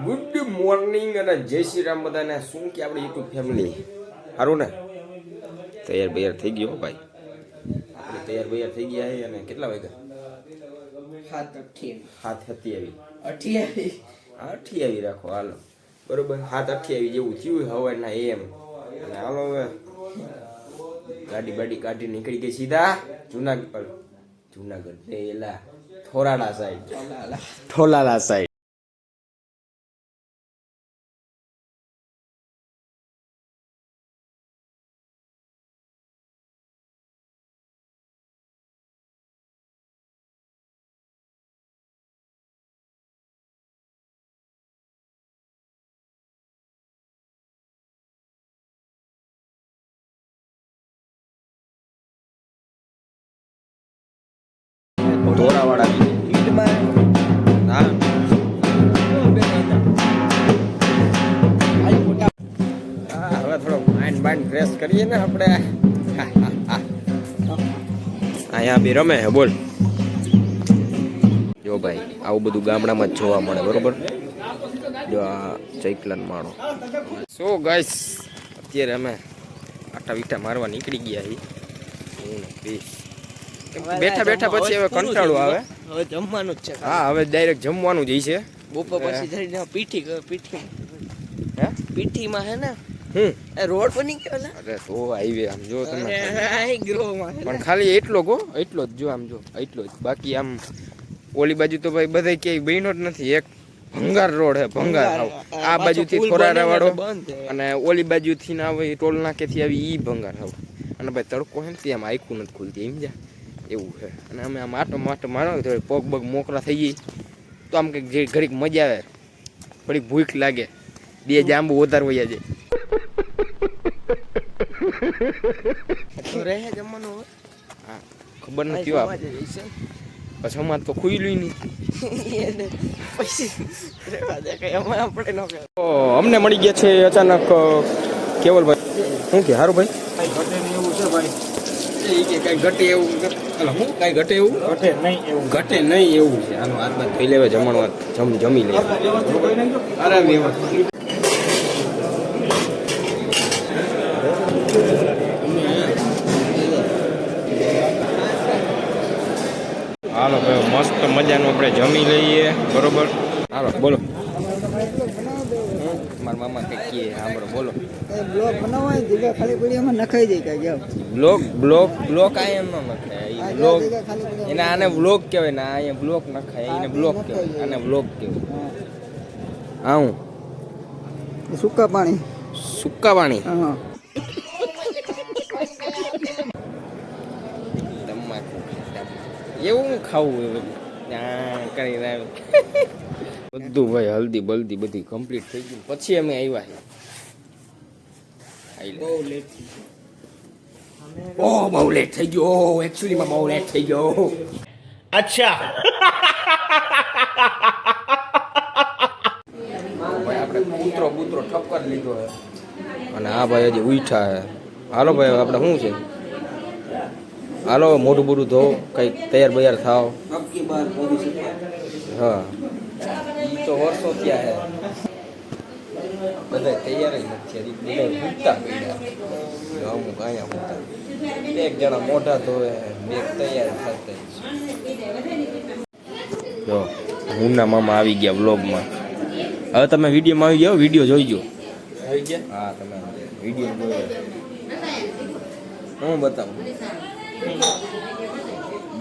Good morning અને જય શ્રી રામ બધાને. શું કે આપણી યુટ્યુબ ફેમિલી સારું ને? તૈયાર બૈયાર થઈ ગયો ભાઈ, આપણે તૈયાર બૈયાર થઈ ગયા છે. અને કેટલા વાગ્યા? 7:28 રાખો હાલો, બરોબર. 7:28 જેવું થયું હવાના એમ. અને હાલો હવે ગાડી બાડી કાઢી નીકળી ગઈ સીધા જુનાગઢ એલા થોરાળા સાઈડ. ધોરાવાડા હવે થોડો માઇન્ડ બાઇન્ડ ફ્રેશ કરીએ ને આપણે. અહીંયા બી રમે હે બોલ. જો ભાઈ આવું બધું ગામડામાં જ જોવા મળે, બરોબર. જો આ ચૈકલન માળો. સો ગાઈસ અત્યારે અમે આટા વીટા મારવા નીકળી ગયા છીએ. બેઠા બેઠા પછી હવે કંટાળો આવે. હવે જમવાનું જ છે. હા હવે ડાયરેક્ટ જમવાનું જ છે. બપોર પછી જઈને પીઠીમાં હે ને રોડ બની ગયો ને. અરે તો હાઈવે આમ જો તમે, ગ્રોમાં પણ ખાલી એટલો જ જો આમ જો એટલો જ. બાકી આમ ઓલી બાજુ તો ભાઈ બધા ક્યાંય બન્યો જ નથી. એક ભંગાર રોડ હે, ભંગાર. આ બાજુથી થોરાડા વાળો અને ઓલી બાજુથી ના આવે ટોલ નાકેથી આવી ઈ ભંગાર હાવ. અને ભાઈ તડકો હે ને આમ આખું નથી ખુલતી સમજ્યા એવું છે. અને અમે આમ આટો મારો થોડી પગ બગ મોકરા થઈ ગઈ તો આમ કંઈક જે ઘડીક મજા આવે, થોડીક ભૂખ લાગે, બે જાંબુ વધારે વયા જાય. જમવાનું હા ખબર નથી પછી અમારે તો ખુલ્યું નહીં. અમને મળી ગયા છે અચાનક કેવલભાઈ. શું કે સારું ભાઈ? એવું છે ભાઈ, કઈ ઘટે એવું હું કઈ ઘટે એવું ઘટે નહીં એવું છે. આનો હાથ બાદ થઈ લેવા જમણવા જમી લે. અરે હાલો ભાઈ મસ્ત મજાનું આપણે જમી લઈએ, બરોબર. હાલો બોલો. મારા મામા કઈ કહે સાંભળો, બોલો. બ્લોગ બનાવવા દીધા ખાલી પડી એમાં નખાઈ જાય કઈ જાવ. બ્લોક આ એમ ન નખાય. બ્લોગ એને આને બ્લોગ કહેવાય ને અહીંયા બ્લોક નખાય એને બ્લોક કહેવાય, આને બ્લોગ કહેવાય. હા હું સૂકા પાણી હા એવું ખાવું કરી બધું ભાઈ. હલ્દી બલ્દી બધી કમ્પ્લીટ થઈ ગયું પછી અમે આવ્યા. બહુ લેટ થઈ ગયો. એકચ્યુઅલીમાં બહુ લેટ થઈ ગયો. અચ્છા ભાઈ આપણે બૂતરો ઠપકર લીધો હે અને આ ભાઈ હજી ઉઠા હે. હાલો ભાઈ આપણે શું છે, હાલો મોઢું બોઢું ધો, કંઈક તૈયાર બૈયાર થાવ. હા ઈ તો વર્ષો થયા હે, બધા તૈયાર જ નથી. બધા ભૂખતા પડ્યા અમુક અહીંયા ભૂખતા. એક જણા મોઢા ધોવે, બે તૈયાર થતા. જો હુંના મામા આવી ગયા વ્લોગમાં. હવે તમે વિડીયોમાં આવી જાઓ, વિડીયો જોઈજો. આવી ગયા? હા તમે વિડીયો જોયો. હું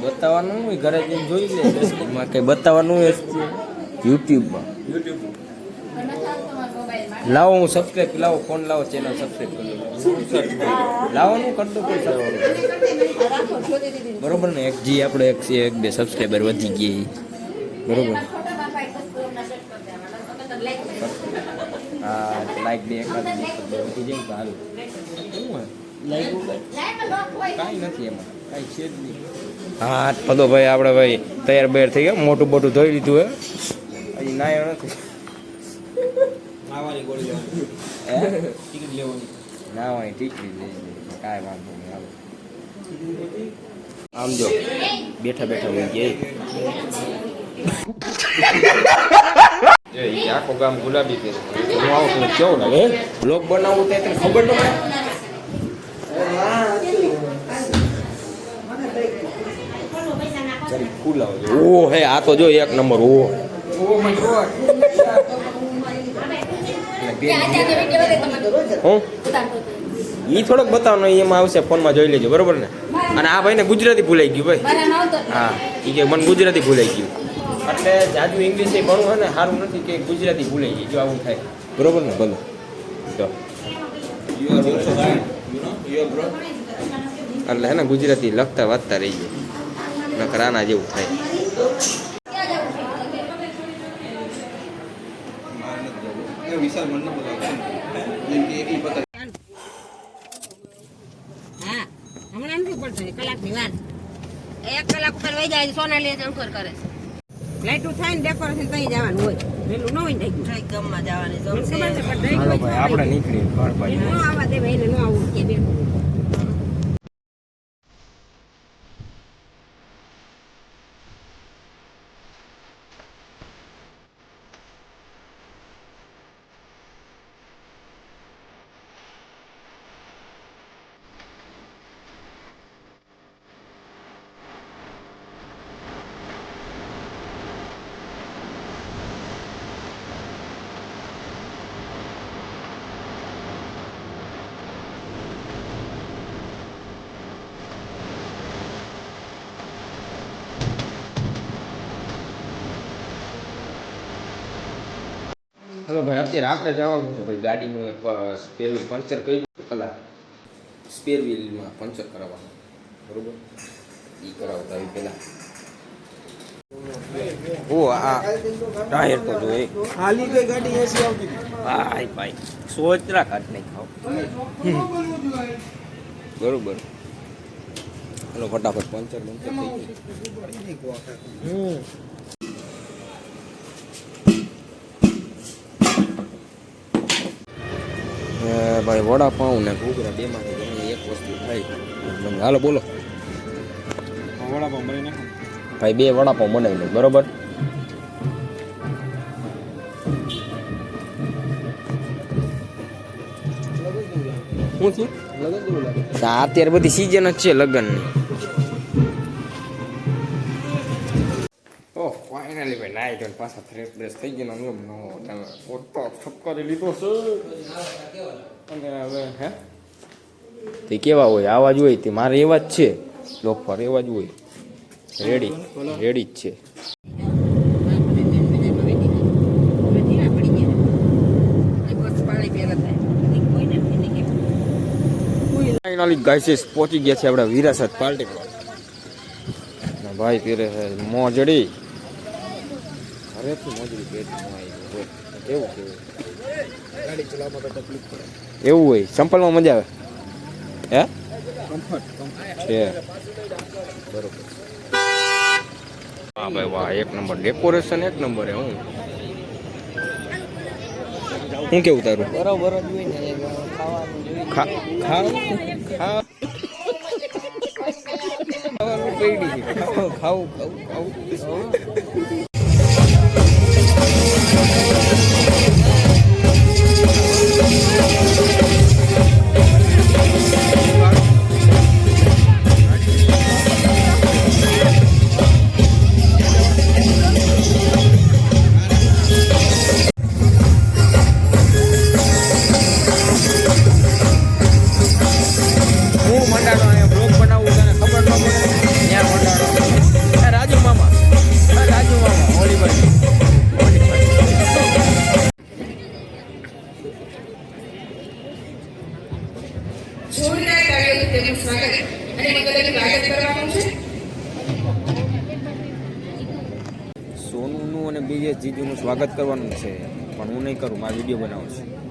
બતાવવાનું હોય ઘરે જઈને જોઈ લે. ફેસબુકમાં કંઈ બતાવવાનું હોય યુટ્યુબમાં. લાવો હું સબસ્ક્રાઈબ લાવો, ફોન લાવો, ચેનલ સબસ્ક્રાઈબ કરી લાવવાનું કરતો કોઈ બરોબર ને. એક જી આપણે એક બે સબસ્ક્રાઈબર વધી ગઈ, બરોબર. હા લાઈક દે એકાદ વધી જાય તો હાલ. કાંઈ નથી એમાં, કાંઈ છે જ નહીં. હા બધો ભાઈ આપણે ભાઈ તૈયાર બૈયાર થઈ ગયા, મોટું મોટું ધોઈ લીધું હે. હજી નાયો નથી. નાવાની ટિકિટ લેવાની, નાવાની ટિકિટ લેવાની, કાંઈ વાંધો નહીં. હાલો આમ જો બેઠા બેઠા હોય ગયા. એ આખો ગામ ગુલાબી પહેરે હું આવું તો કેવું લાગે બ્લોગ બનાવવું તો તને ખબર ન પડે જરી ફૂલ આવે ઓ હે આ તો જો એક નંબર ઓ માય ગોડ હું ઈ થોડોક બતાવવાનો એમાં આવશે ફોનમાં જોઈ લેજો બરોબર ને અને આ ભાઈને ગુજરાતી ભૂલાઈ ગયું ભાઈ હા ઈ કે મને ગુજરાતી ભૂલાઈ ગયું એટલે જાજુ ઇંગ્લિશ એ ભણવું હોય ને સારું નથી કે ગુજરાતી ભૂલાઈ ગઈ જો આવું થાય બરોબર ને ભલે તો એટલે હે ને ગુજરાતી લખતા વાંચતા રહી જાય નકર આના જેવું થાય હમણાં નથી પડતું કલાકની વાર 1 કલાક ઉપર વહી જાય સોનાલી અંકર કરે લાઈટું થાય ને ડેકોરેશન થઈ જવાનું હોય પેલું ન હોય ને ગામમાં જવાની હાલો ભાઈ આપણે નીકળીએ ઘર બાજુ ન આવવા દે ભાઈ ન આવું કે બે હલો ભાઈ અત્યારે આપણે જવાનું છે ભાઈ ગાડીનું સ્પેર વ્હીલ પંચર કરી કલાક સ્પેર વ્હીલમાં પંચર કરાવવાનું બરોબર એ કરાવતા આવી પહેલાં ઓ આ ટાયર તો જો ખાલી કઈ ગાડી એસી આવતી ભાઈ ભાઈ સોચરા કાઢ નહીં ખાવ બરોબર હલો ફટાફટ પંચર થઈ ગયું ભાઈ વડાપાઉં ને ઘૂઘરા બેમાંથી ગમે એક વસ્તુ થાય હાલો બોલો વડાપાવ મળી નાખો ભાઈ 2 વડાપાઉં બનાવી લે બરોબર શું થયું અત્યારે બધી સિઝન જ છે લગ્નની ઓ ફાઇનલી ભાઈ નાઈ ધોઈને પાછા ફ્રેશ બ્રેશ થઈ ગયો ને નો તમે પોતો ઠપકારી લીધો છે અને હવે હે તે કેવા હોય આવા જ હોય તે મારે એવા જ છે લોકફર એવા જ હોય રેડી રેડી જ છે ફાઇનલી ગાઈસ પહોંચી ગયા છે આપણા વિરાસત પાર્ટી પર ભાઈ પીરે છે મોજડી ખરેખર મોજડી પેટ કેવું કેવું ગાડી ચલાવવામાં તો તકલીફ પડે એવું હોય સંપલમાં મજા આવે હે કમ્ફર્ટ છે બરોબર હા ભાઈ વાહ એક નંબર ડેકોરેશન એક નંબર હે હું કેવું તારું બરોબર જ હોય ને ખાવાનું જોઈએ ખાવાનું પડી ખાવું સોનુનું અને બીજે જીજુનું સ્વાગત કરવાનું છે પણ હું નહીં કરું મારે વિડીયો બનાવું છું